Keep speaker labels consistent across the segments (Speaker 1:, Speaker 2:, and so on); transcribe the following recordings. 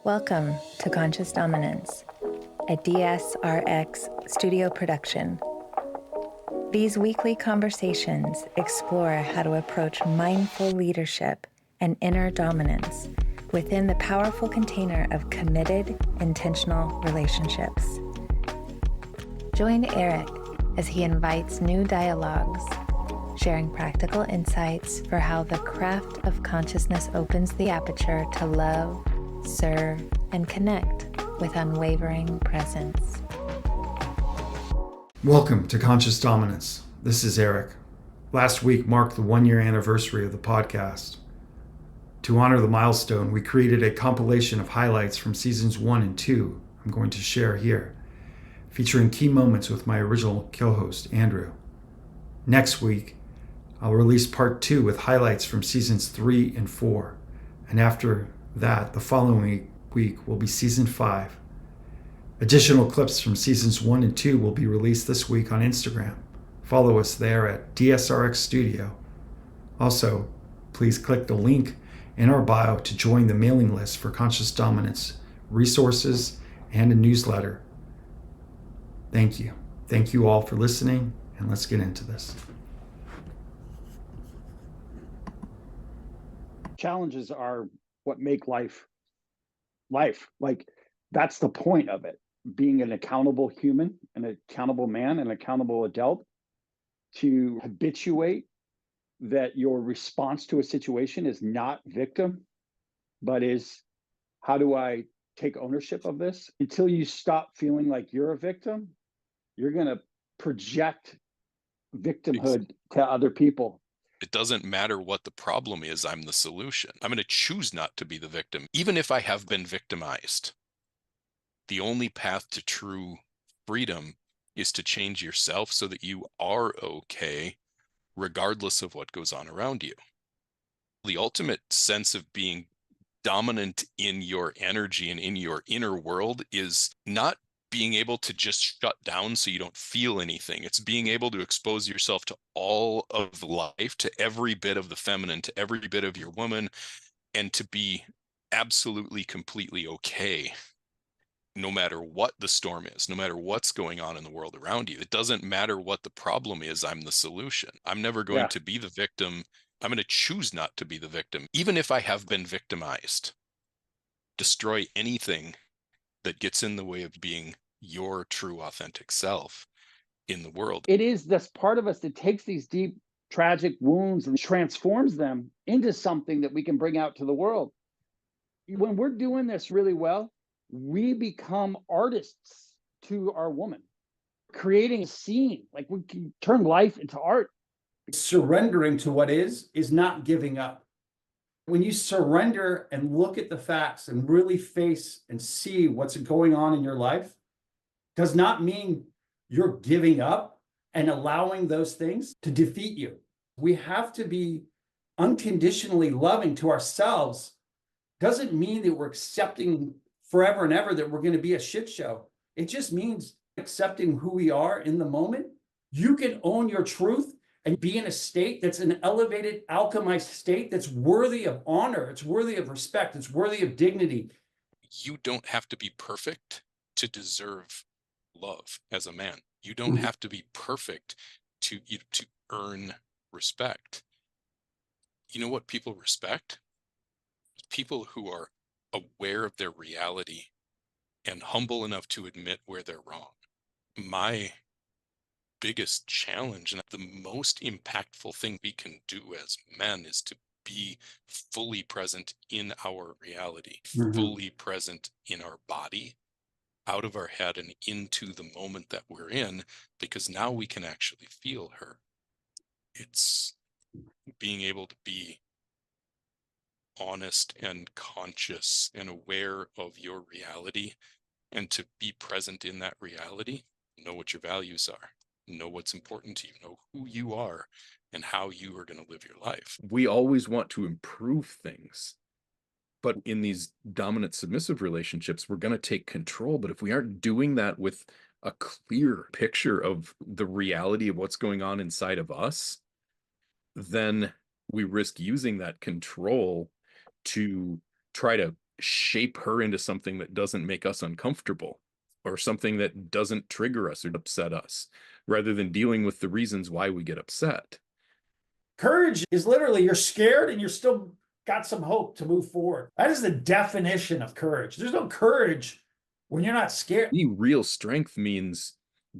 Speaker 1: Welcome to Conscious Dominance, a DSRX studio production. These weekly conversations explore how to approach mindful leadership and inner dominance within the powerful container of committed, intentional relationships. Join Eric as he invites new dialogues, sharing practical insights for how the craft of consciousness opens the aperture to love, serve, and connect with unwavering presence.
Speaker 2: Welcome to Conscious Dominance. This is Eric. Last week marked the 1-year anniversary of the podcast. To honor the milestone, we created a compilation of highlights from seasons 1 and 2 I'm going to share here, featuring key moments with my original co-host, Andrew. Next week, I'll release part 2 with highlights from seasons 3 and 4. And after that, the following week will be season 5. Additional clips from seasons 1 and 2 will be released this week on Instagram. Follow us there at DSRX Studio. Also, please click the link in our bio to join the mailing list for Conscious Dominance resources and a newsletter. Thank you. Thank you all for listening, and let's get into this.
Speaker 3: Challenges are what make life. Like, that's the point of it. Being an accountable human, an accountable man, an accountable adult, to habituate that your response to a situation is not victim, but is, how do I take ownership of this? Until you stop feeling like you're a victim, you're going to project victimhood to other people.
Speaker 4: It doesn't matter what the problem is, I'm the solution. I'm going to choose not to be the victim, even if I have been victimized. The only path to true freedom is to change yourself so that you are okay, regardless of what goes on around you. The ultimate sense of being dominant in your energy and in your inner world is not being able to just shut down so you don't feel anything. It's being able to expose yourself to all of life, to every bit of the feminine, to every bit of your woman, and to be absolutely, completely okay, no matter what the storm is, no matter what's going on in the world around you. It doesn't matter what the problem is, I'm the solution. I'm never going to be the victim. I'm going to choose not to be the victim, even if I have been victimized. Destroy anything that gets in the way of being your true authentic self in the world.
Speaker 3: It is this part of us that takes these deep, tragic wounds and transforms them into something that we can bring out to the world. When we're doing this really well, we become artists to our woman, creating a scene. Like, we can turn life into art.
Speaker 5: Surrendering to what is not giving up. When you surrender and look at the facts and really face and see what's going on in your life, does not mean you're giving up and allowing those things to defeat you. We have to be unconditionally loving to ourselves. Doesn't mean that we're accepting forever and ever that we're going to be a shit show. It just means accepting who we are in the moment. You can own your truth and be in a state that's an elevated, alchemized state that's worthy of honor. It's worthy of respect. It's worthy of dignity.
Speaker 4: You don't have to be perfect to deserve love as a man. You don't have to be perfect to earn respect. You know what people respect? People who are aware of their reality and humble enough to admit where they're wrong. My biggest challenge and the most impactful thing we can do as men is to be fully present in our reality, fully present in our body, out of our head and into the moment that we're in, because now we can actually feel her. It's being able to be honest and conscious and aware of your reality, and to be present in that reality. Know what your values are, know what's important to you, know who you are and how you are going to live your life.
Speaker 6: We always want to improve things, but in these dominant submissive relationships, we're going to take control. But if we aren't doing that with a clear picture of the reality of what's going on inside of us, then we risk using that control to try to shape her into something that doesn't make us uncomfortable or something that doesn't trigger us or upset us, rather than dealing with the reasons why we get upset.
Speaker 5: Courage is literally you're scared and you're still got some hope to move forward. That is the definition of courage. There's no courage when you're not scared.
Speaker 6: Real strength means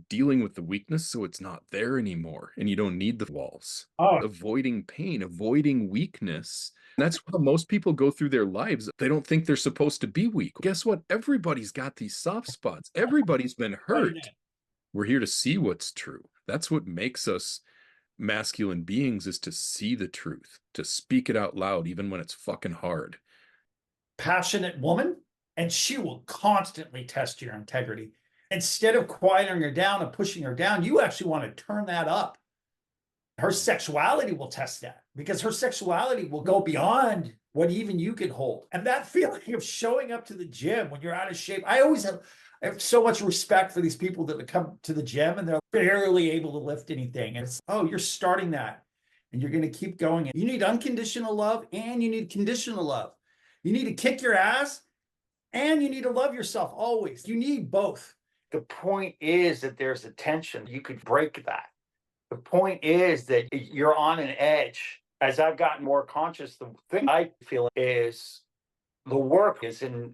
Speaker 6: dealing with the weakness so it's not there anymore and you don't need the walls. Avoiding pain, avoiding weakness. And that's how most people go through their lives. They don't think they're supposed to be weak. Guess what? Everybody's got these soft spots. Everybody's been hurt. We're here to see what's true. That's what makes us masculine beings, is to see the truth, to speak it out loud, even when it's fucking hard.
Speaker 5: Passionate woman, and she will constantly test your integrity. Instead of quieting her down and pushing her down, you actually want to turn that up. Her sexuality will test that, because her sexuality will go beyond what even you can hold. And that feeling of showing up to the gym when you're out of shape, I have so much respect for these people that come to the gym and they're barely able to lift anything. And it's, oh, you're starting that and you're going to keep going. You need unconditional love and you need conditional love. You need to kick your ass and you need to love yourself always. You need both. The point is that there's a tension. You could break that. The point is that you're on an edge. As I've gotten more conscious, the thing I feel is the work is in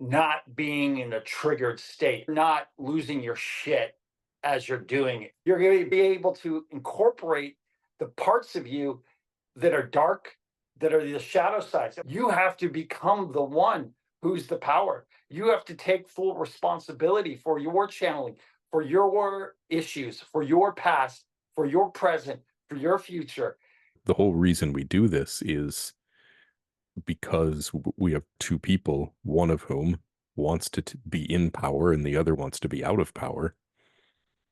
Speaker 5: not being in a triggered state, not losing your shit as you're doing it. You're going to be able to incorporate the parts of you that are dark, that are the shadow sides. You have to become the one who's the power. You have to take full responsibility for your channeling, for your issues, for your past, for your present, for your future.
Speaker 6: The whole reason we do this is because we have two people, one of whom wants to be in power and the other wants to be out of power.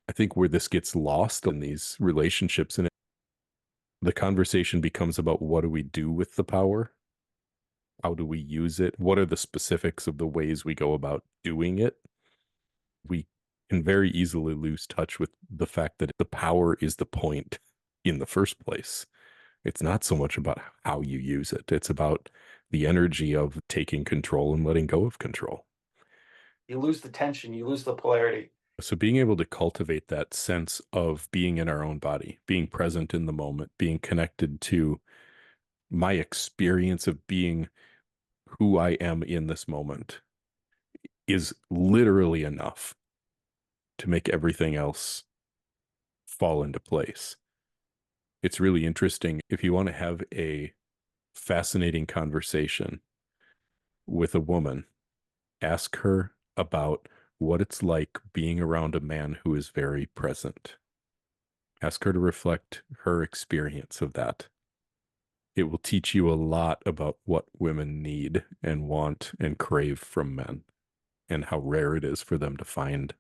Speaker 6: I think where this gets lost in these relationships, and the conversation becomes about, what do we do with the power? How do we use it? What are the specifics of the ways we go about doing it? We can very easily lose touch with the fact that the power is the point in the first place. It's not so much about how you use it. It's about the energy of taking control and letting go of control.
Speaker 5: You lose the tension, you lose the polarity.
Speaker 6: So being able to cultivate that sense of being in our own body, being present in the moment, being connected to my experience of being who I am in this moment, is literally enough to make everything else fall into place. It's really interesting. If you want to have a fascinating conversation with a woman, ask her about what it's like being around a man who is very present. Ask her to reflect her experience of that. It will teach you a lot about what women need and want and crave from men, and how rare it is for them to find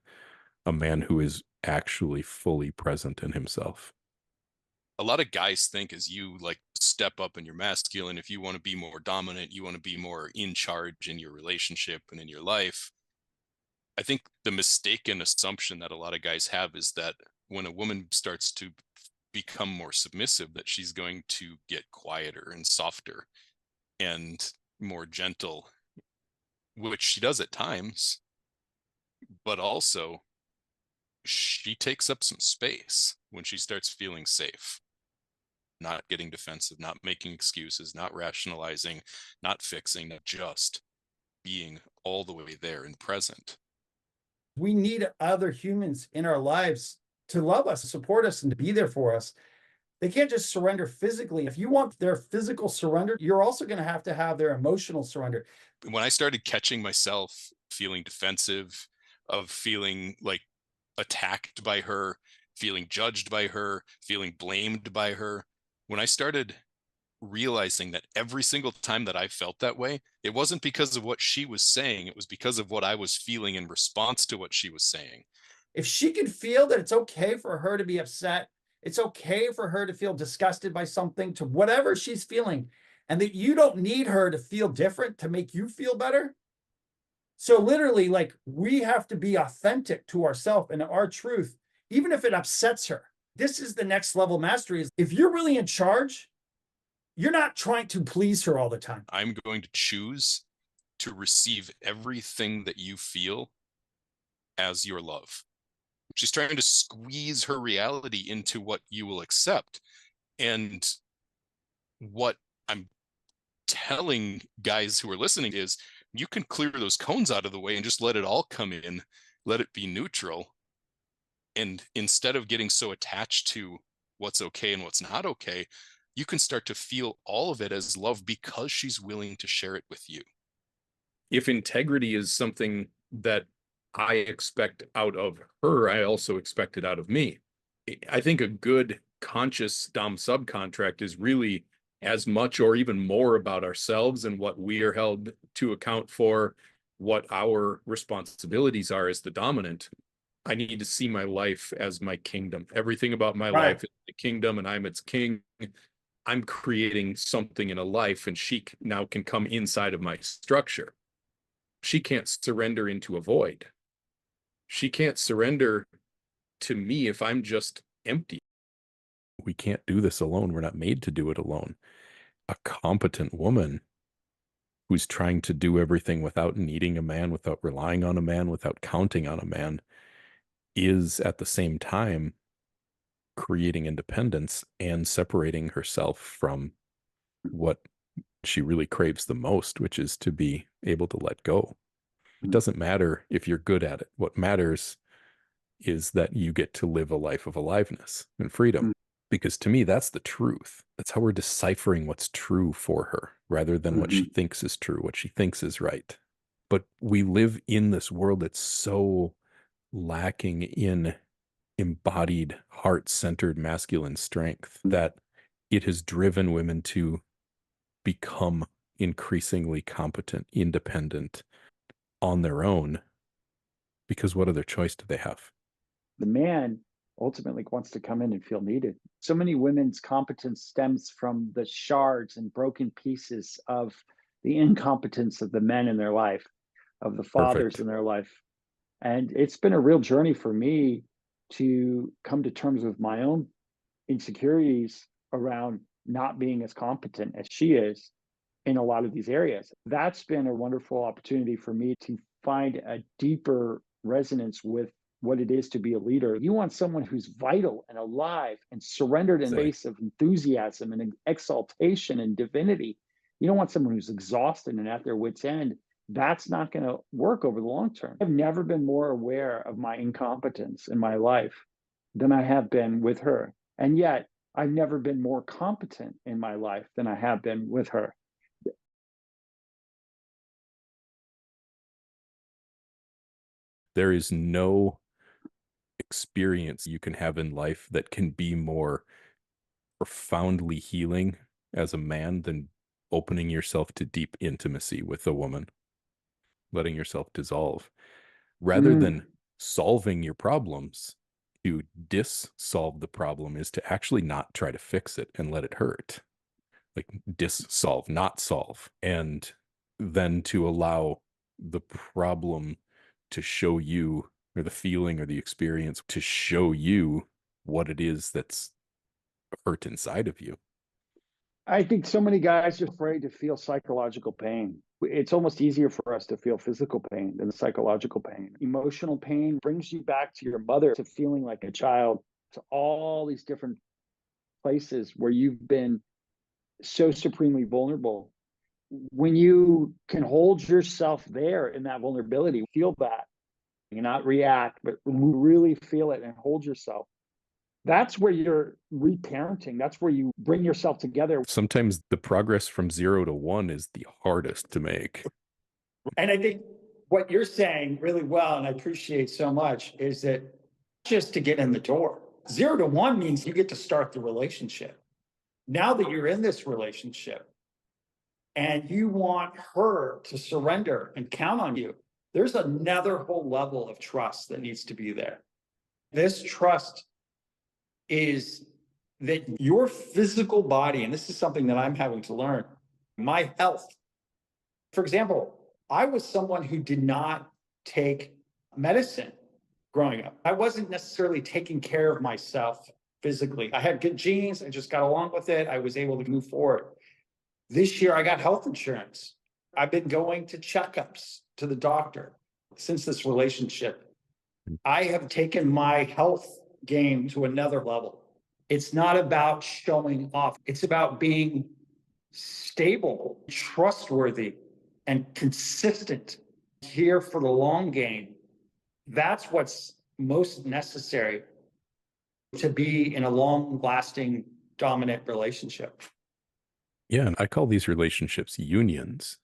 Speaker 6: a man who is actually fully present in himself.
Speaker 4: A lot of guys think, as you like step up in your masculine, if you want to be more dominant, you want to be more in charge in your relationship and in your life. I think the mistaken assumption that a lot of guys have is that when a woman starts to become more submissive, that she's going to get quieter and softer and more gentle, which she does at times, but also she takes up some space when she starts feeling safe, not getting defensive, not making excuses, not rationalizing, not fixing, not just being all the way there and present.
Speaker 5: We need other humans in our lives to love us, support us, and to be there for us. They can't just surrender physically. If you want their physical surrender, you're also going to have their emotional surrender.
Speaker 4: When I started catching myself feeling defensive, of feeling like attacked by her, feeling judged by her, feeling blamed by her, when I started realizing that every single time that I felt that way, it wasn't because of what she was saying, it was because of what I was feeling in response to what she was saying.
Speaker 5: If she can feel that it's okay for her to be upset, it's okay for her to feel disgusted by something, to whatever she's feeling, and that you don't need her to feel different to make you feel better. So literally, like, we have to be authentic to ourselves and our truth, even if it upsets her. This is the next level mastery. Is if you're really in charge, you're not trying to please her all the time.
Speaker 4: I'm going to choose to receive everything that you feel as your love. She's trying to squeeze her reality into what you will accept. And what I'm telling guys who are listening is, you can clear those cones out of the way and just let it all come in, let it be neutral. And instead of getting so attached to what's okay and what's not okay, you can start to feel all of it as love because she's willing to share it with you.
Speaker 6: If integrity is something that I expect out of her, I also expect it out of me. I think a good conscious dom subcontract is really as much or even more about ourselves and what we are held to account for, what our responsibilities are as the dominant. I need to see my life as my kingdom. Everything about my life is the kingdom, and I'm its king. I'm creating something in a life, and she now can come inside of my structure. She can't surrender into a void. She can't surrender to me if I'm just empty.
Speaker 7: We can't do this alone. We're not made to do it alone. A competent woman who's trying to do everything without needing a man, without relying on a man, without counting on a man, is at the same time creating independence and separating herself from what she really craves the most, which is to be able to let go. It doesn't matter if you're good at it. What matters is that you get to live a life of aliveness and freedom. Because to me, that's the truth. That's how we're deciphering what's true for her, rather than what she thinks is true, what she thinks is right. But we live in this world that's so lacking in embodied, heart-centered masculine strength that it has driven women to become increasingly competent, independent, on their own, because what other choice do they have?
Speaker 3: The man ultimately wants to come in and feel needed. So many women's competence stems from the shards and broken pieces of the incompetence of the men in their life, of the fathers in their life. And it's been a real journey for me to come to terms with my own insecurities around not being as competent as she is in a lot of these areas. That's been a wonderful opportunity for me to find a deeper resonance with what it is to be a leader. You want someone who's vital and alive and surrendered in the face of enthusiasm and exaltation and divinity. You don't want someone who's exhausted and at their wits' end. That's not going to work over the long term. I've never been more aware of my incompetence in my life than I have been with her. And yet, I've never been more competent in my life than I have been with her.
Speaker 7: There is no experience you can have in life that can be more profoundly healing as a man than opening yourself to deep intimacy with a woman, letting yourself dissolve. Rather than solving your problems, to dis-solve the problem is to actually not try to fix it and let it hurt. Like dis-solve, not solve. And then to allow the problem to show you, or the feeling or the experience to show you what it is that's hurt inside of you.
Speaker 3: I think so many guys are afraid to feel psychological pain. It's almost easier for us to feel physical pain than psychological pain. Emotional pain brings you back to your mother, to feeling like a child, to all these different places where you've been so supremely vulnerable. When you can hold yourself there in that vulnerability, feel that, and not react, but really feel it and hold yourself. That's where you're reparenting. That's where you bring yourself together.
Speaker 7: Sometimes the progress from 0 to 1 is the hardest to make.
Speaker 5: And I think what you're saying really well, and I appreciate so much, is that just to get in the door. 0 to 1 means you get to start the relationship. Now that you're in this relationship and you want her to surrender and count on you, there's another whole level of trust that needs to be there. This trust is that your physical body, and this is something that I'm having to learn, my health. For example, I was someone who did not take medicine growing up. I wasn't necessarily taking care of myself physically. I had good genes. I just got along with it. I was able to move forward. This year, I got health insurance. I've been going to checkups to the doctor since this relationship. I have taken my health game to another level. It's not about showing off. It's about being stable, trustworthy, and consistent here for the long game. That's what's most necessary to be in a long-lasting, dominant relationship.
Speaker 7: Yeah, and I call these relationships unions.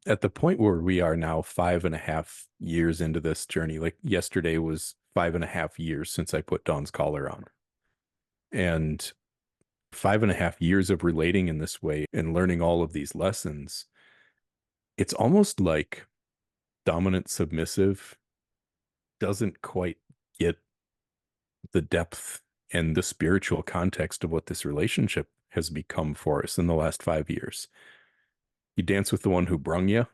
Speaker 7: At the point where we are now 5.5 years into this journey, like yesterday was 5.5 years since I put Dawn's collar on. And 5.5 years of relating in this way and learning all of these lessons, it's almost like dominant submissive doesn't quite get the depth and the spiritual context of what this relationship has become for us in the last 5 years. You dance with the one who brung you.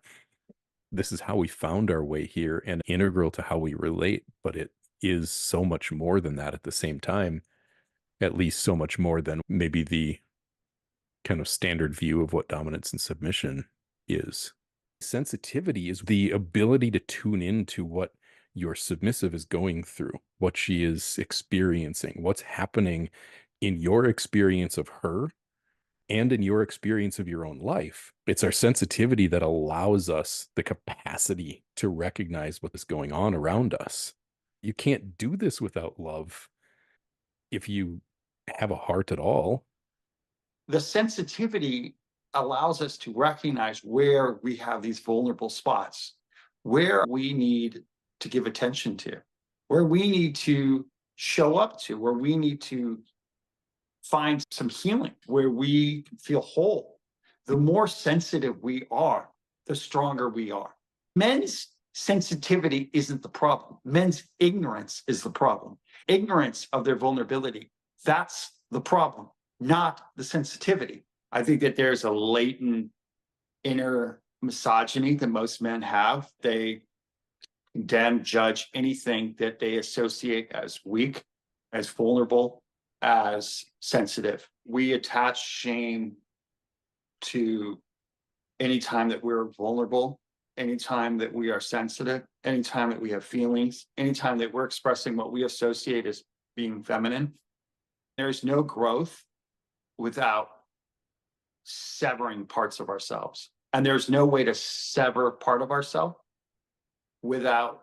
Speaker 7: This is how we found our way here and integral to how we relate, but it is so much more than that at the same time, at least so much more than maybe the kind of standard view of what dominance and submission is. Sensitivity is the ability to tune into what your submissive is going through, what she is experiencing, what's happening in your experience of her and in your experience of your own life. It's our sensitivity that allows us the capacity to recognize what is going on around us. You can't do this without love if you have a heart at all.
Speaker 5: The sensitivity allows us to recognize where we have these vulnerable spots, where we need to give attention to, where we need to show up to, where we need to find some healing, where we feel whole. The more sensitive we are, the stronger we are. Men's sensitivity isn't the problem. Men's ignorance is the problem. Ignorance of their vulnerability, that's the problem, not the sensitivity. I think that there's a latent inner misogyny that most men have. They condemn, judge anything that they associate as weak, as vulnerable, as sensitive. We attach shame to any time that we're vulnerable, anytime that we are sensitive, anytime that we have feelings, anytime that we're expressing what we associate as being feminine. There's no growth without severing parts of ourselves. And there's no way to sever part of ourselves without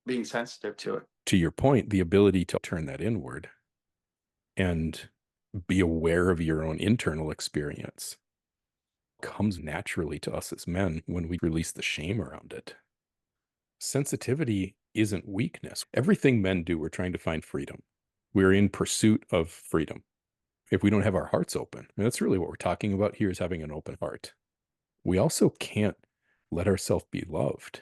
Speaker 5: being sensitive to it.
Speaker 7: To your point, the ability to turn that inward and be aware of your own internal experience comes naturally to us as men when we release the shame around it. Sensitivity isn't weakness. Everything men do, we're trying to find freedom. We're in pursuit of freedom. If we don't have our hearts open, and that's really what we're talking about here, is having an open heart. We also can't let ourselves be loved.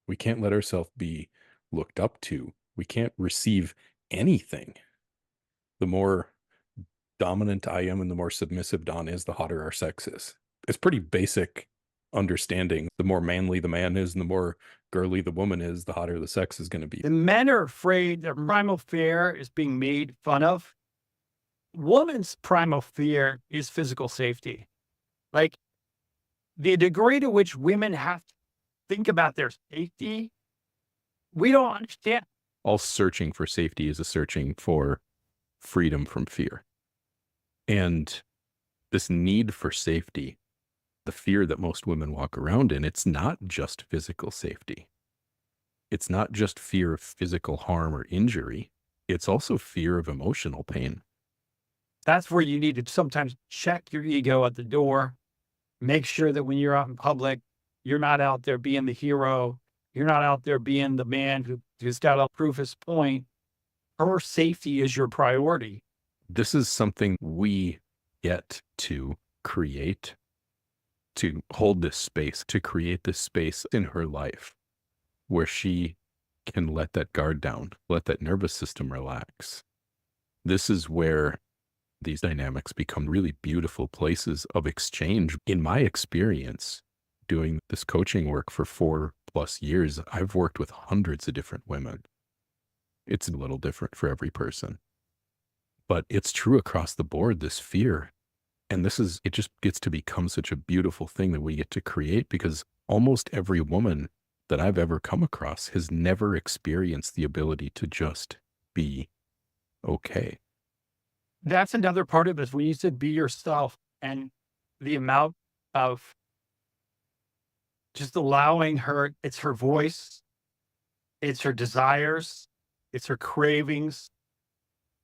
Speaker 7: We can't let ourselves be looked up to. We can't receive anything. The more dominant I am and the more submissive Dawn is, the hotter our sex is. It's pretty basic understanding. The more manly the man is and the more girly the woman is, the hotter the sex is going to be.
Speaker 8: The men are afraid their primal fear is being made fun of. Woman's primal fear is physical safety. Like the degree to which women have to think about their safety, we don't understand.
Speaker 7: All searching for safety is a searching for freedom from fear. And this need for safety, the fear that most women walk around in, it's not just physical safety. It's not just fear of physical harm or injury. It's also fear of emotional pain.
Speaker 8: That's where you need to sometimes check your ego at the door. Make sure that when you're out in public, you're not out there being the hero. You're not out there being the man who's got to prove his point. Her safety is your priority.
Speaker 7: This is something we get to create, to hold this space, to create this space in her life where she can let that guard down, let that nervous system relax. This is where these dynamics become really beautiful places of exchange. In my experience, doing this coaching work for 4+ years, I've worked with hundreds of different women. It's a little different for every person, but it's true across the board. This fear And it just gets to become such a beautiful thing that we get to create, because almost every woman that I've ever come across has never experienced the ability to just be okay.
Speaker 8: That's another part of it. When you said be yourself, and the amount of just allowing her, it's her voice, it's her desires, it's her cravings,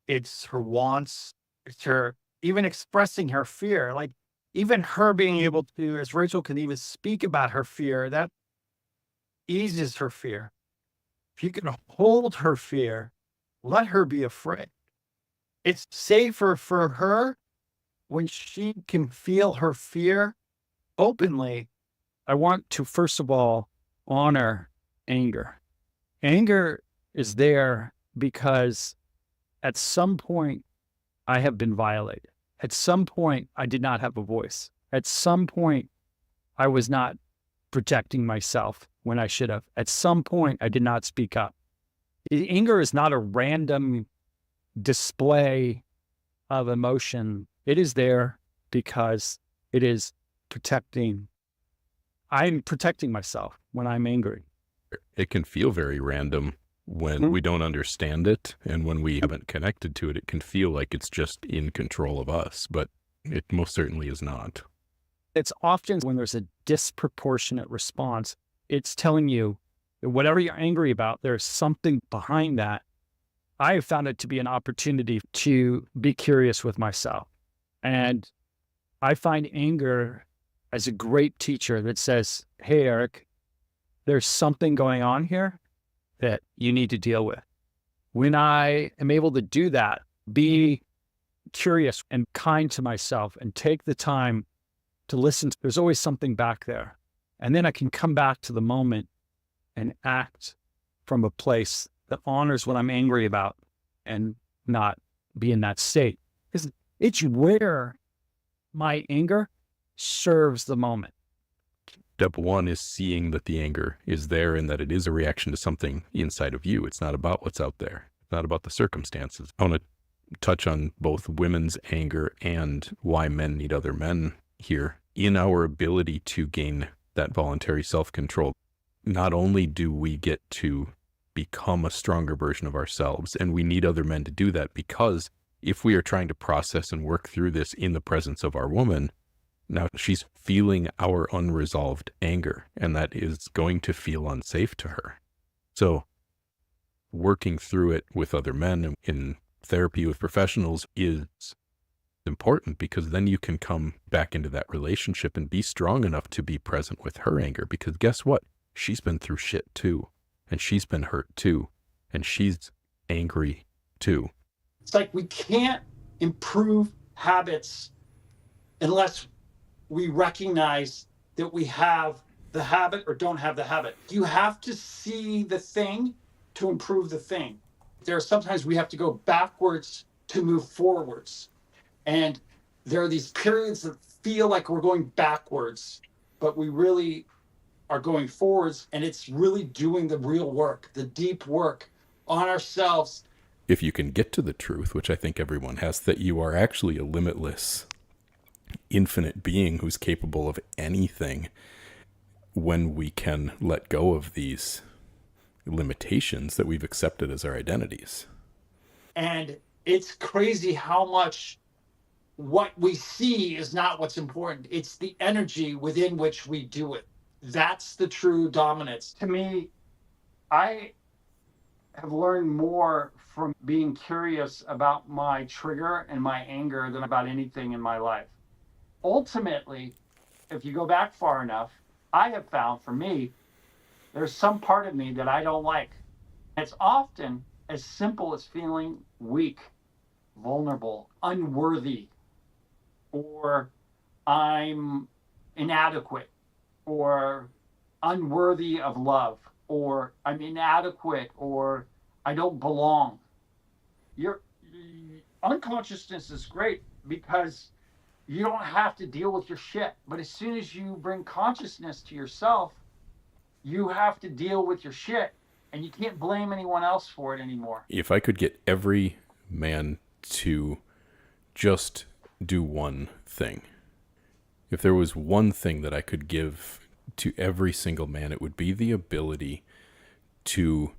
Speaker 8: it's her wants, it's her even expressing her fear. Like even her being able to, as Rachel can even speak about her fear, that eases her fear. If you can hold her fear, let her be afraid. It's safer for her when she can feel her fear openly. I want to, first of all, honor anger. Anger is there because at some point I have been violated. At some point I did not have a voice. At some point I was not protecting myself when I should have. At some point I did not speak up. Anger is not a random display of emotion. It is there because it is protecting. I'm protecting myself when I'm angry.
Speaker 7: It can feel very random when we don't understand it, and when we haven't connected to it, it can feel like it's just in control of us, but it most certainly is not.
Speaker 8: It's often when there's a disproportionate response, it's telling you that whatever you're angry about, there's something behind that. I have found it to be an opportunity to be curious with myself. And I find anger as a great teacher that says, hey, Eric, there's something going on here that you need to deal with. When I am able to do that, be curious and kind to myself and take the time to listen, there's always something back there. And then I can come back to the moment and act from a place that honors what I'm angry about and not be in that state. Because it's where my anger serves the moment.
Speaker 7: Step one is seeing that the anger is there and that it is a reaction to something inside of you. It's not about what's out there. It's not about the circumstances. I want to touch on both women's anger and why men need other men here. In our ability to gain that voluntary self-control, not only do we get to become a stronger version of ourselves, and we need other men to do that, because if we are trying to process and work through this in the presence of our woman, now she's feeling our unresolved anger, and that is going to feel unsafe to her. So working through it with other men in therapy with professionals is important, because then you can come back into that relationship and be strong enough to be present with her anger, because guess what? She's been through shit too, and she's been hurt too, and she's angry too.
Speaker 5: It's like we can't improve habits unless we recognize that we have the habit or don't have the habit. You have to see the thing to improve the thing. There are sometimes we have to go backwards to move forwards. And there are these periods that feel like we're going backwards, but we really are going forwards, and it's really doing the real work, the deep work on ourselves.
Speaker 7: If you can get to the truth, which I think everyone has, that you are actually a limitless, infinite being who's capable of anything, when we can let go of these limitations that we've accepted as our identities.
Speaker 5: And it's crazy how much what we see is not what's important. It's the energy within which we do it. That's the true dominance. To me, I have learned more from being curious about my trigger and my anger than about anything in my life. Ultimately, if you go back far enough, I have found for me, there's some part of me that I don't like. It's often as simple as feeling weak, vulnerable, unworthy, or I'm inadequate, or unworthy of love, or I'm inadequate, or I don't belong. Your unconsciousness is great because you don't have to deal with your shit. But as soon as you bring consciousness to yourself, you have to deal with your shit, and you can't blame anyone else for it anymore.
Speaker 7: If I could get every man to just do one thing, if there was one thing that I could give to every single man, it would be the ability to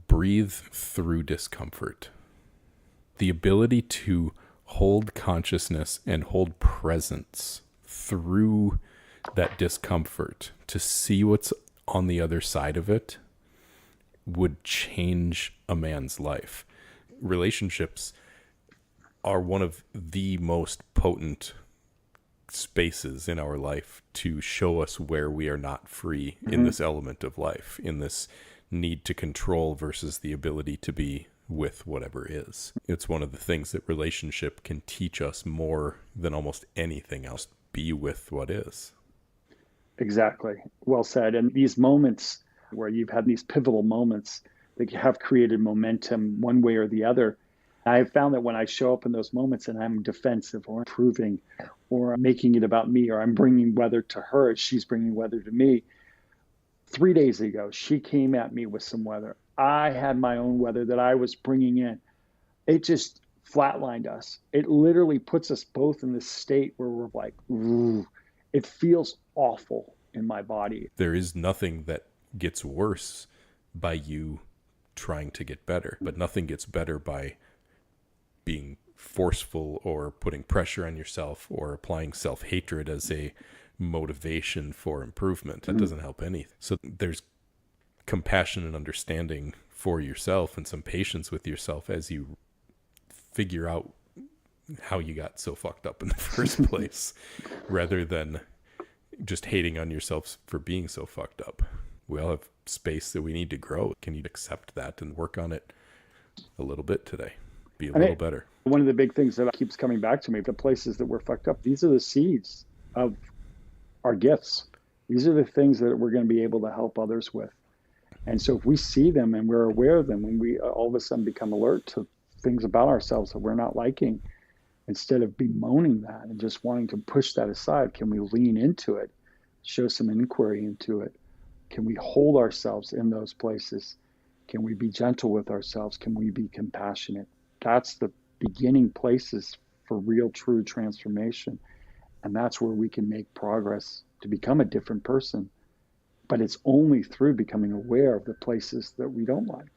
Speaker 7: breathe through discomfort. The ability to hold consciousness and hold presence through that discomfort, to see what's on the other side of it, would change a man's life. Relationships are one of the most potent spaces in our life to show us where we are not free in this element of life, in this need to control versus the ability to be with whatever is. It's one of the things that relationship can teach us more than almost anything else. Be with what is.
Speaker 3: Exactly. Well said. And these moments where you've had these pivotal moments that have created momentum one way or the other, I have found that when I show up in those moments and I'm defensive or improving or making it about me, or I'm bringing weather to her, she's bringing weather to me. 3 days ago, she came at me with some weather. I had my own weather that I was bringing in. It just flatlined us. It literally puts us both in this state where we're like, ooh, it feels awful in my body.
Speaker 7: There is nothing that gets worse by you trying to get better, but nothing gets better by being forceful or putting pressure on yourself or applying self-hatred as a motivation for improvement. That doesn't help anything. So there's compassion and understanding for yourself and some patience with yourself as you figure out how you got so fucked up in the first place, rather than just hating on yourself for being so fucked up. We all have space that we need to grow. Can you accept that and work on it a little bit today? Be a little better.
Speaker 3: One of the big things that keeps coming back to me, the places that we're fucked up, these are the seeds of our gifts. These are the things that we're going to be able to help others with. And so if we see them and we're aware of them, when we all of a sudden become alert to things about ourselves that we're not liking, instead of bemoaning that and just wanting to push that aside, can we lean into it, show some inquiry into it? Can we hold ourselves in those places? Can we be gentle with ourselves? Can we be compassionate? That's the beginning places for real, true transformation. And that's where we can make progress to become a different person. But it's only through becoming aware of the places that we don't like.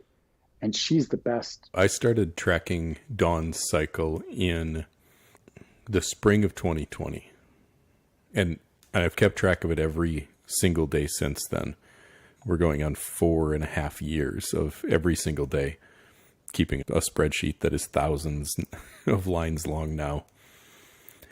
Speaker 3: And she's the best.
Speaker 7: I started tracking Dawn's cycle in the spring of 2020. And I've kept track of it every single day since then. We're going on 4.5 years of every single day, keeping a spreadsheet that is thousands of lines long now.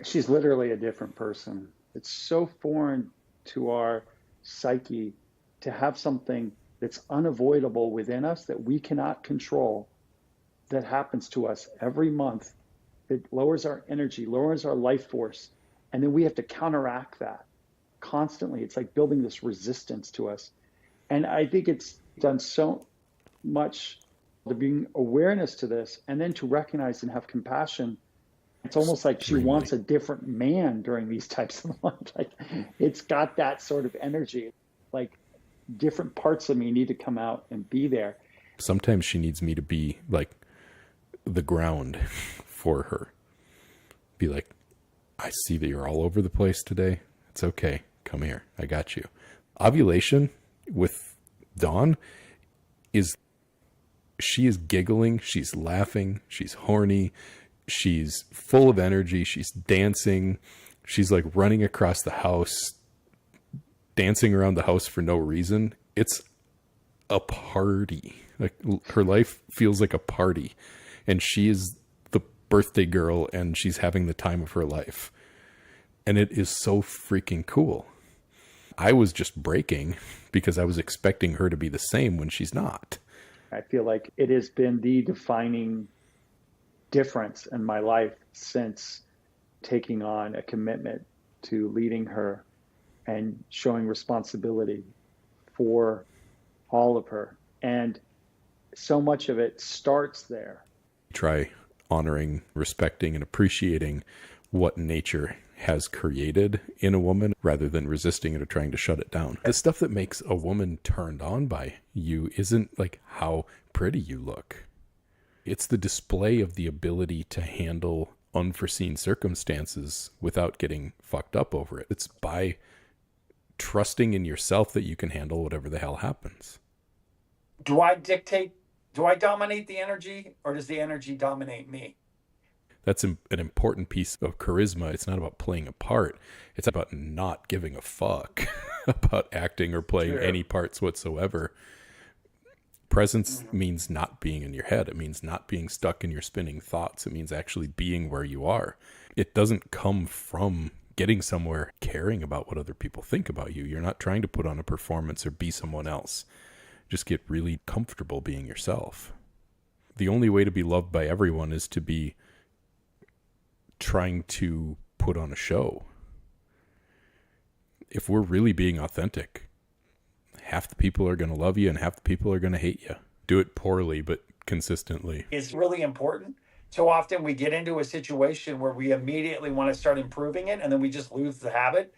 Speaker 3: She's literally a different person. It's so foreign to our psyche to have something that's unavoidable within us that we cannot control, that happens to us every month. It lowers our energy, lowers our life force, and then we have to counteract that constantly. It's like building this resistance to us. And I think it's done so much to bring awareness to this and then to recognize and have compassion. It's almost like she wants a different man during these types of months. Like it's got that sort of energy, like different parts of me need to come out and be there.
Speaker 7: Sometimes she needs me to be like the ground for her. Be like, I see that you're all over the place today. It's okay. Come here. I got you. Ovulation with Dawn is, she is giggling. She's laughing. She's horny. She's full of energy. She's dancing. She's like running across the house, dancing around the house for no reason. It's a party. Like her life feels like a party, and she is the birthday girl and she's having the time of her life. And it is so freaking cool. I was just breaking because I was expecting her to be the same when she's not.
Speaker 3: I feel like it has been the defining difference in my life since taking on a commitment to leading her and showing responsibility for all of her. And so much of it starts there.
Speaker 7: Try honoring, respecting, and appreciating what nature has created in a woman rather than resisting it or trying to shut it down. The stuff that makes a woman turned on by you isn't like how pretty you look. It's the display of the ability to handle unforeseen circumstances without getting fucked up over it. It's by trusting in yourself that you can handle whatever the hell happens.
Speaker 5: Do I dominate the energy, or does the energy dominate me?
Speaker 7: That's an important piece of charisma. It's not about playing a part. It's about not giving a fuck about acting or playing any parts whatsoever. Presence means not being in your head. It means not being stuck in your spinning thoughts. It means actually being where you are. It doesn't come from getting somewhere caring about what other people think about you. You're not trying to put on a performance or be someone else. Just get really comfortable being yourself. The only way to be loved by everyone is to be trying to put on a show. If we're really being authentic, half the people are going to love you and half the people are going to hate you. Do it poorly, but consistently.
Speaker 5: It's really important. So often we get into a situation where we immediately want to start improving it, and then we just lose the habit.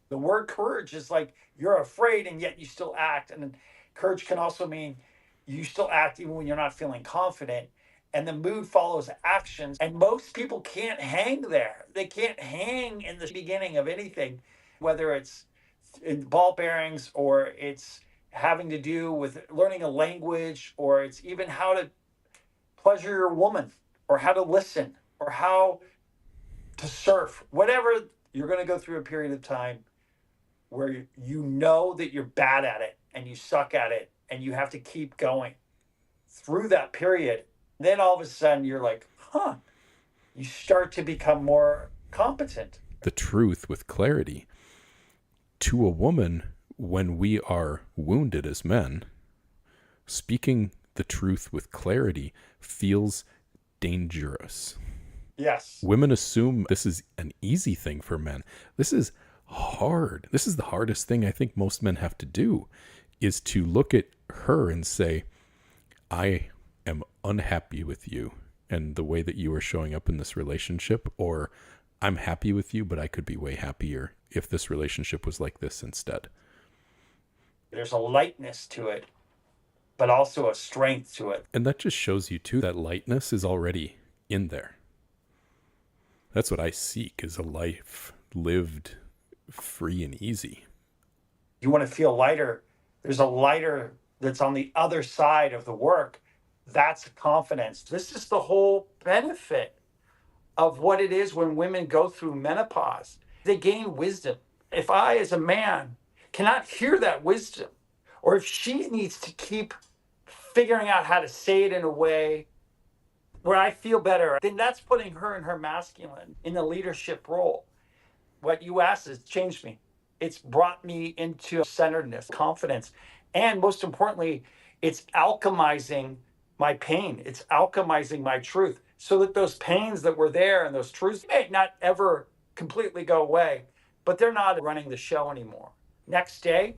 Speaker 5: The word courage is like you're afraid and yet you still act. And then courage can also mean you still act even when you're not feeling confident. And the mood follows actions. And most people can't hang there. They can't hang in the beginning of anything, whether it's in ball bearings or it's having to do with learning a language, or it's even how to pleasure your woman, or how to listen, or how to surf. Whatever, you're going to go through a period of time where you know that you're bad at it and you suck at it and you have to keep going through that period. Then all of a sudden you're like, you start to become more competent.
Speaker 7: The truth with clarity. To a woman, when we are wounded as men, speaking the truth with clarity feels dangerous.
Speaker 5: Yes.
Speaker 7: Women assume this is an easy thing for men. This is hard. This is the hardest thing I think most men have to do, is to look at her and say, I am unhappy with you and the way that you are showing up in this relationship, or I'm happy with you, but I could be way happier if this relationship was like this instead.
Speaker 5: There's a lightness to it, but also a strength to it.
Speaker 7: And that just shows you too that lightness is already in there. That's what I seek, is a life lived free and easy.
Speaker 5: You want to feel lighter. There's a lighter that's on the other side of the work. That's confidence. This is the whole benefit of what it is when women go through menopause. They gain wisdom. If I, as a man, cannot hear that wisdom, or if she needs to keep figuring out how to say it in a way where I feel better, then that's putting her in her masculine, in the leadership role. What you asked has changed me. It's brought me into centeredness, confidence, and most importantly, it's alchemizing my pain. It's alchemizing my truth, so that those pains that were there and those truths may not ever completely go away, but they're not running the show anymore. Next day,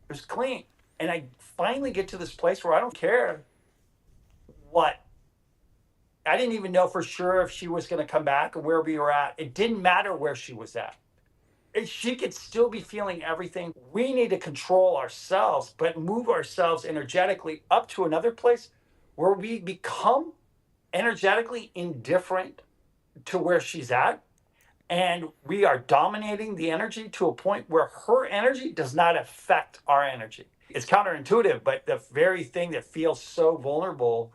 Speaker 5: it was clean. And I finally get to this place where I don't care what. I didn't even know for sure if she was going to come back or where we were at. It didn't matter where she was at. She could still be feeling everything. We need to control ourselves, but move ourselves energetically up to another place where we become energetically indifferent to where she's at. And we are dominating the energy to a point where her energy does not affect our energy. It's counterintuitive, but the very thing that feels so vulnerable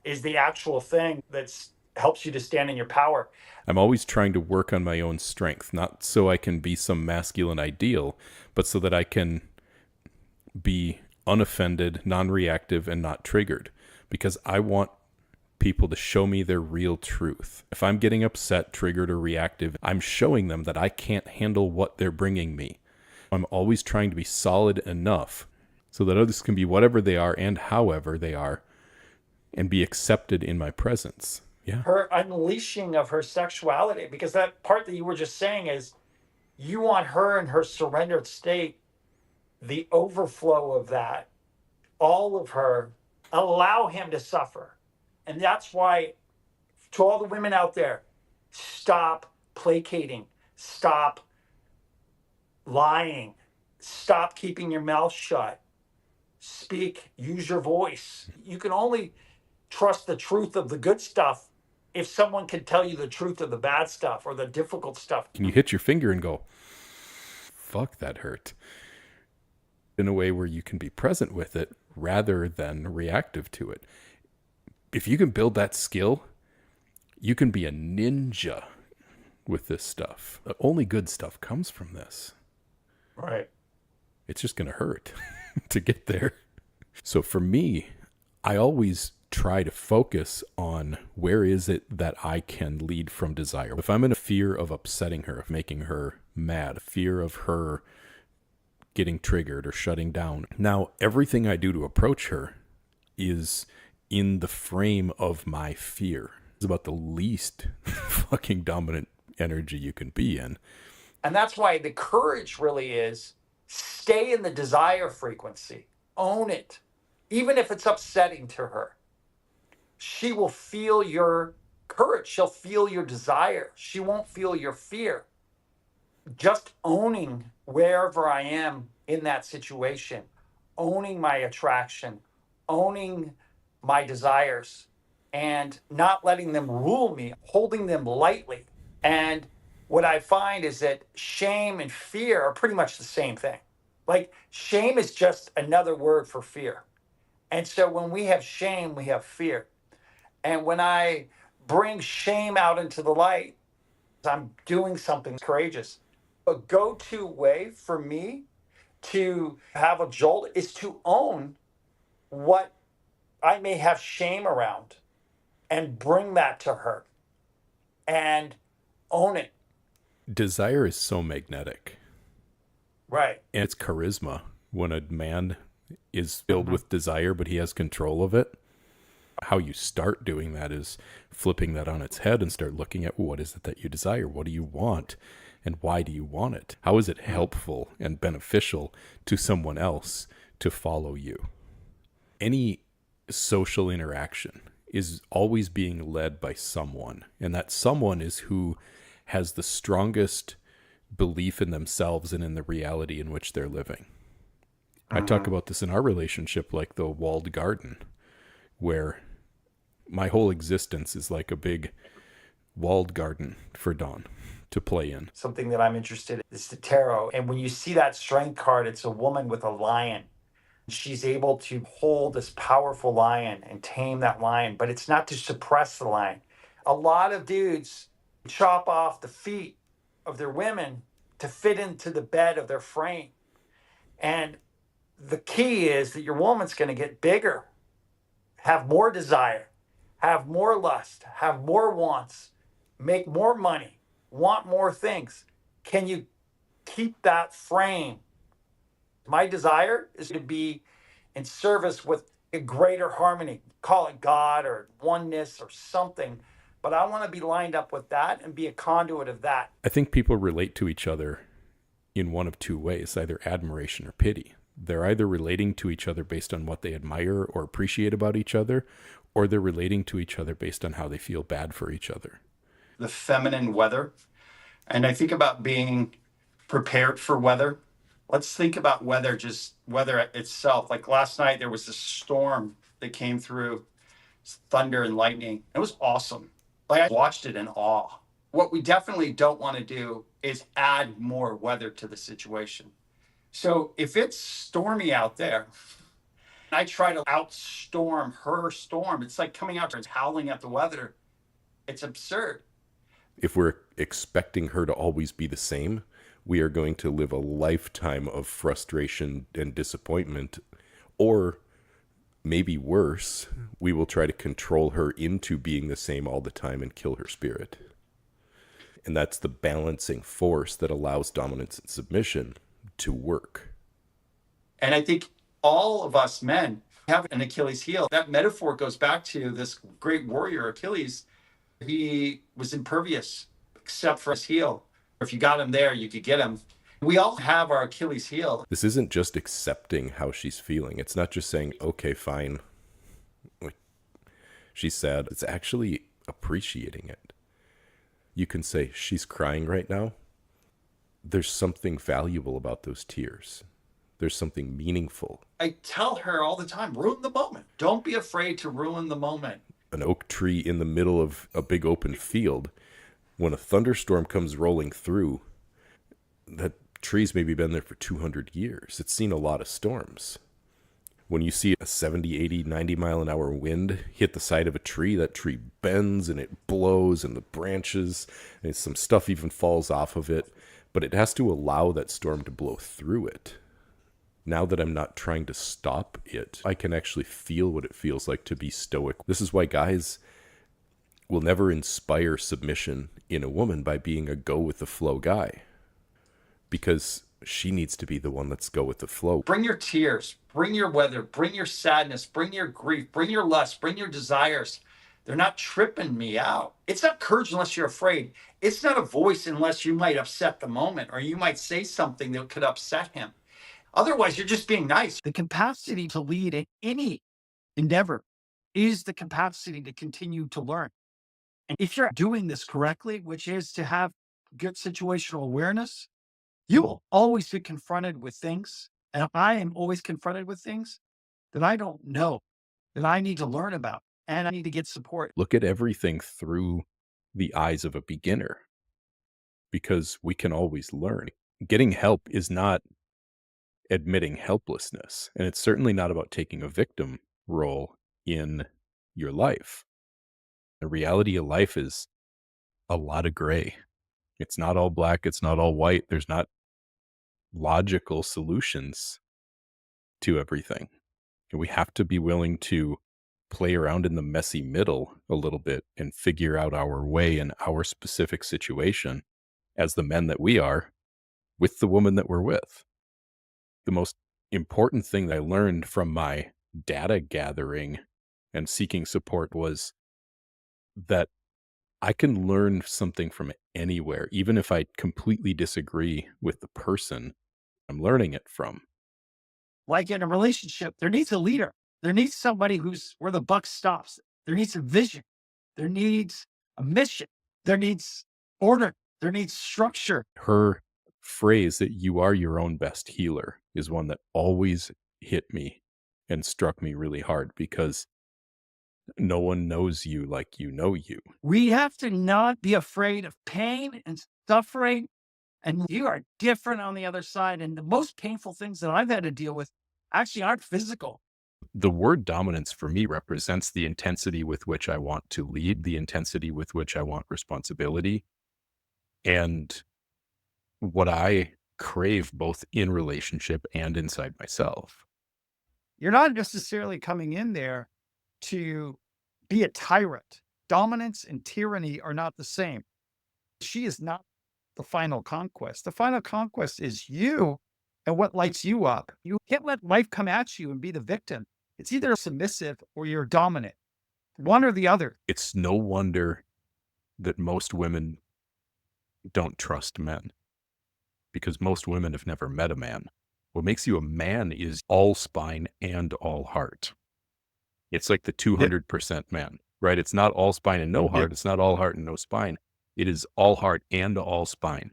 Speaker 5: is the actual thing that helps you to stand in your power.
Speaker 7: I'm always trying to work on my own strength, not so I can be some masculine ideal, but so that I can be unoffended, non-reactive, and not triggered. Because I want people to show me their real truth. If I'm getting upset, triggered, or reactive, I'm showing them that I can't handle what they're bringing me. I'm always trying to be solid enough so that others can be whatever they are and however they are and be accepted in my presence. Yeah.
Speaker 5: Her unleashing of her sexuality, because that part that you were just saying is you want her in her surrendered state, the overflow of that, all of her, allow him to suffer. And that's why, to all the women out there, stop placating, stop lying, stop keeping your mouth shut, speak, use your voice. You can only trust the truth of the good stuff
Speaker 8: if someone can tell you the truth of the bad stuff or the difficult stuff.
Speaker 7: Can you hit your finger and go, fuck, that hurt? In a way where you can be present with it rather than reactive to it. If you can build that skill, you can be a ninja with this stuff. Only good stuff comes from this.
Speaker 8: Right.
Speaker 7: It's just going to hurt to get there. So for me, I always try to focus on where is it that I can lead from desire. If I'm in a fear of upsetting her, of making her mad, fear of her getting triggered or shutting down. Now, everything I do to approach her is in the frame of my fear. It's about the least fucking dominant energy you can be in.
Speaker 8: And that's why the courage really is stay in the desire frequency, own it. Even if it's upsetting to her, she will feel your courage. She'll feel your desire. She won't feel your fear. Just owning wherever I am in that situation, owning my attraction, owning my desires, and not letting them rule me, holding them lightly. And what I find is that shame and fear are pretty much the same thing. Like, shame is just another word for fear. And so when we have shame, we have fear. And when I bring shame out into the light, I'm doing something courageous. A go-to way for me to have a jolt is to own what I may have shame around and bring that to her and own it.
Speaker 7: Desire is so magnetic.
Speaker 8: Right.
Speaker 7: And it's charisma. When a man is filled with desire, but he has control of it, how you start doing that is flipping that on its head and start looking at what is it that you desire? What do you want? And why do you want it? How is it helpful and beneficial to someone else to follow you? Any social interaction is always being led by someone, and that someone is who has the strongest belief in themselves and in the reality in which they're living. I talk about this in our relationship like the walled garden, where my whole existence is like a big walled garden for Dawn to play in.
Speaker 8: Something that I'm interested in is the tarot. And when you see that strength card, it's a woman with a lion. She's able to hold this powerful lion and tame that lion, but it's not to suppress the lion. A lot of dudes chop off the feet of their women to fit into the bed of their frame. And the key is that your woman's going to get bigger, have more desire, have more lust, have more wants, make more money, want more things. Can you keep that frame? My desire is to be in service with a greater harmony. Call it God or oneness or something. But I want to be lined up with that and be a conduit of that.
Speaker 7: I think people relate to each other in one of two ways, either admiration or pity. They're either relating to each other based on what they admire or appreciate about each other, or they're relating to each other based on how they feel bad for each other.
Speaker 8: The feminine weather. And I think about being prepared for weather. Let's think about weather, just weather itself. Like last night, there was this storm that came through, thunder and lightning. It was awesome. Like, I watched it in awe. What we definitely don't want to do is add more weather to the situation. So if it's stormy out there, I try to outstorm her storm. It's like coming out and howling at the weather. It's absurd.
Speaker 7: If we're expecting her to always be the same, we are going to live a lifetime of frustration and disappointment. Or maybe worse, we will try to control her into being the same all the time and kill her spirit. And that's the balancing force that allows dominance and submission to work.
Speaker 8: And I think all of us men have an Achilles heel. That metaphor goes back to this great warrior, Achilles. He was impervious except for his heel. If you got him there, you could get him. We all have our Achilles heel.
Speaker 7: This isn't just accepting how she's feeling. It's not just saying, okay, fine. Like, she's sad. It's actually appreciating it. You can say, she's crying right now. There's something valuable about those tears. There's something meaningful.
Speaker 8: I tell her all the time, ruin the moment. Don't be afraid to ruin the moment.
Speaker 7: an oak tree in the middle of a big open field. When a thunderstorm comes rolling through, that tree's maybe been there for 200 years. It's seen a lot of storms. When you see a 70, 80, 90 mile an hour wind hit the side of a tree, that tree bends and it blows and the branches and some stuff even falls off of it. But it has to allow that storm to blow through it. Now that I'm not trying to stop it, I can actually feel what it feels like to be stoic. This is why guys will never inspire submission in a woman by being a go-with-the-flow guy. Because she needs to be the one that's go with the flow.
Speaker 5: Bring your tears, bring your weather, bring your sadness, bring your grief, bring your lust, bring your desires. They're not tripping me out. It's not courage unless you're afraid. It's not a voice unless you might upset the moment or you might say something that could upset him. Otherwise, you're just being nice. The capacity to lead in any endeavor is the capacity to continue to learn. And if you're doing this correctly, which is to have good situational awareness, you will always be confronted with things, and I am always confronted with things that I don't know, that I need to learn about, and I need to get support.
Speaker 7: Look at everything through the eyes of a beginner, because we can always learn. Getting help is not admitting helplessness, and it's certainly not about taking a victim role in your life. The reality of life is a lot of gray. It's not all black, it's not all white. There's not logical solutions to everything. And we have to be willing to play around in the messy middle a little bit and figure out our way in our specific situation as the men that we are with the woman that we're with. The most important thing that I learned from my data gathering and seeking support was that I can learn something from anywhere, even if I completely disagree with the person I'm learning it from.
Speaker 5: Like in a relationship, there needs a leader. There needs somebody who's where the buck stops. There needs a vision. There needs a mission. There needs order. There needs structure.
Speaker 7: Her phrase that you are your own best healer is one that always hit me and struck me really hard, because no one knows you like you know you.
Speaker 5: We have to not be afraid of pain and suffering. And you are different on the other side. And the most painful things that I've had to deal with actually aren't physical.
Speaker 7: The word dominance for me represents the intensity with which I want to lead, the intensity with which I want responsibility, and what I crave both in relationship and inside myself.
Speaker 8: You're not necessarily coming in there to be a tyrant. Dominance and tyranny are not the same. She is not the final conquest. The final conquest is you and what lights you up. You can't let life come at you and be the victim. It's either submissive or you're dominant, one or the other.
Speaker 7: It's no wonder that most women don't trust men, because most women have never met a man. What makes you a man is all spine and all heart. It's like the 200% man, right? It's not all spine and no heart. It's not all heart and no spine. It is all heart and all spine.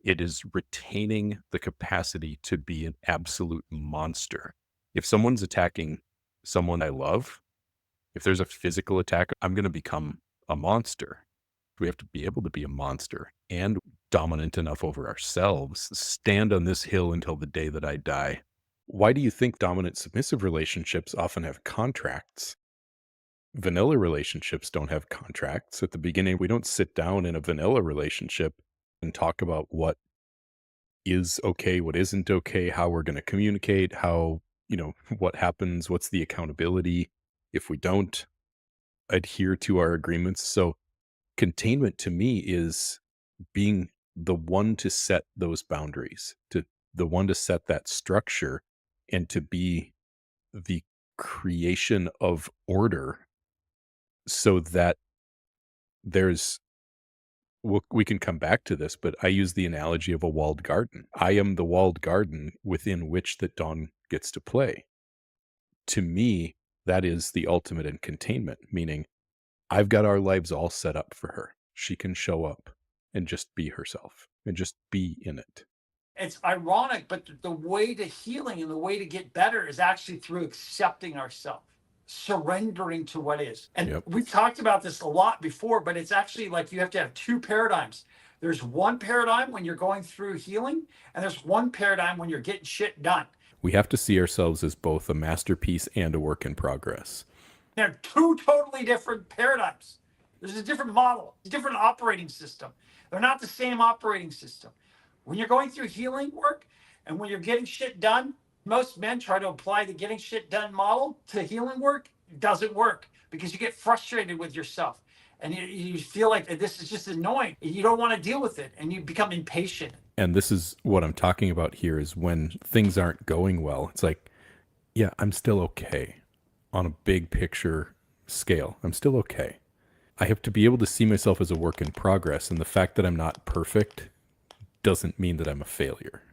Speaker 7: It is retaining the capacity to be an absolute monster. If someone's attacking someone I love, if there's a physical attack, I'm going to become a monster. We have to be able to be a monster and dominant enough over ourselves, stand on this hill until the day that I die. Why do you think dominant submissive relationships often have contracts? Vanilla relationships don't have contracts. At the beginning, we don't sit down in a vanilla relationship and talk about what is okay, what isn't okay, how we're going to communicate, how, what happens, what's the accountability if we don't adhere to our agreements. So containment to me is being the one to set those boundaries, the one to set that structure, and to be the creation of order so that we can come back to this, but I use the analogy of a walled garden. I am the walled garden within which that Dawn gets to play. To me, that is the ultimate in containment, meaning I've got our lives all set up for her. She can show up and just be herself and just be in it.
Speaker 5: It's ironic, but the way to healing and the way to get better is actually through accepting ourselves. surrendering to what is. And
Speaker 7: Yep.
Speaker 5: we've talked about this a lot before, but it's actually like you have to have two paradigms. There's one paradigm when you're going through healing, and there's one paradigm when you're getting shit done.
Speaker 7: We have to see ourselves as both a masterpiece and a work in progress.
Speaker 5: They're two totally different paradigms. There's a different model, a different operating system. They're not the same operating system. When you're going through healing work and when you're getting shit done, most men try to apply the getting shit done model to healing work. It doesn't work because you get frustrated with yourself and you feel like this is just annoying. You don't want to deal with it and you become impatient.
Speaker 7: And this is what I'm talking about here, is when things aren't going well. It's like, yeah, I'm still okay on a big picture scale. I'm still okay. I have to be able to see myself as a work in progress. And the fact that I'm not perfect doesn't mean that I'm a failure.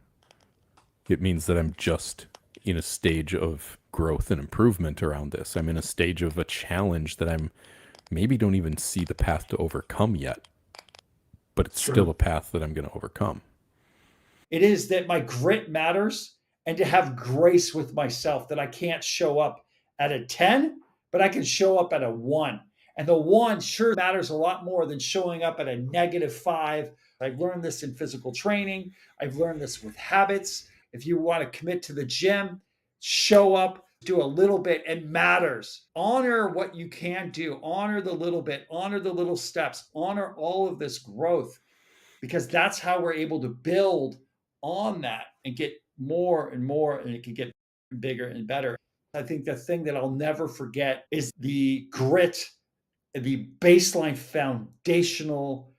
Speaker 7: It means that I'm just in a stage of growth and improvement around this. I'm in a stage of a challenge that I'm maybe don't even see the path to overcome yet, but it's still a path that I'm going to overcome.
Speaker 5: It is that my grit matters, and to have grace with myself, that I can't show up at a 10, but I can show up at a 1. And the 1 sure matters a lot more than showing up at a -5. I've learned this in physical training. I've learned this with habits. If you want to commit to the gym, show up, do a little bit. It matters. Honor what you can do. Honor the little bit. Honor the little steps. Honor all of this growth, because that's how we're able to build on that and get more and more, and it can get bigger and better. I think the thing that I'll never forget is the grit, the baseline foundational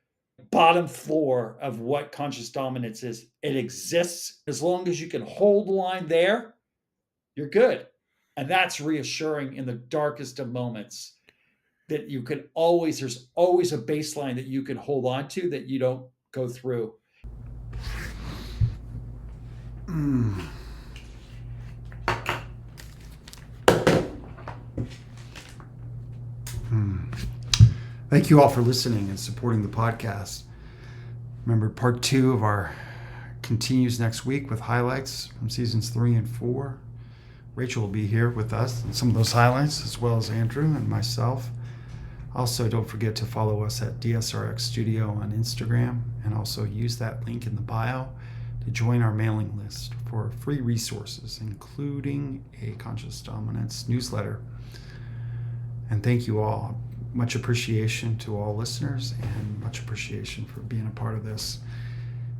Speaker 5: bottom floor of what conscious dominance is. It exists. As long as you can hold the line there, you're good. And that's reassuring in the darkest of moments, that you can always, there's always a baseline that you can hold on to, that you don't go through.
Speaker 2: Thank you all for listening and supporting the podcast. Remember, part 2 of our continues next week with highlights from seasons 3 and 4. Rachel will be here with us and some of those highlights, as well as Andrew and myself. Also, don't forget to follow us at DSRX Studio on Instagram, and also use that link in the bio to join our mailing list for free resources, including a Conscious Dominance newsletter. And thank you all. Much appreciation to all listeners, and much appreciation for being a part of this.